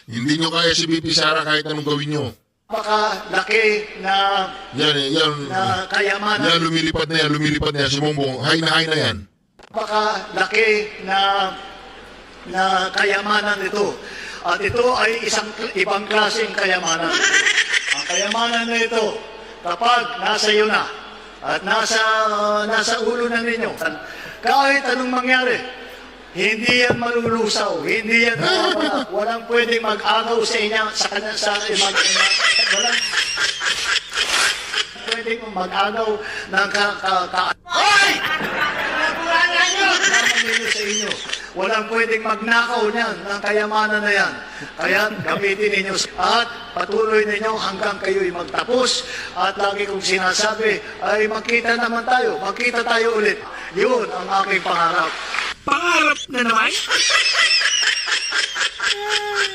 Hindi nyo kaya si BP Sara kahit anong gawin nyo. Napakalaki na Yan. kayamanan. Yan, lumilipad na yan. Si Bongbong, high na yan. Napakalaki na kayamanan nito. At ito ay isang ibang klaseng kayamanan. Ang kayamanan na ito, kapag nasa iyo na, at nasa ulo na ninyo, kahit anong mangyari, hindi yan malulusaw, hindi yan mawawala. Walang pwedeng mag-agaw sa inyo, walang pwedeng mag-agaw ng Hoy! Sa inyo. Walang pwedeng magnakaw niyan ng kayamanan na yan. Kaya gamitin ninyo at patuloy ninyo hanggang kayo'y magtapos. At lagi kong sinasabi ay magkita naman tayo. Magkita tayo ulit. Yun ang aking pangarap. Pangarap na naman?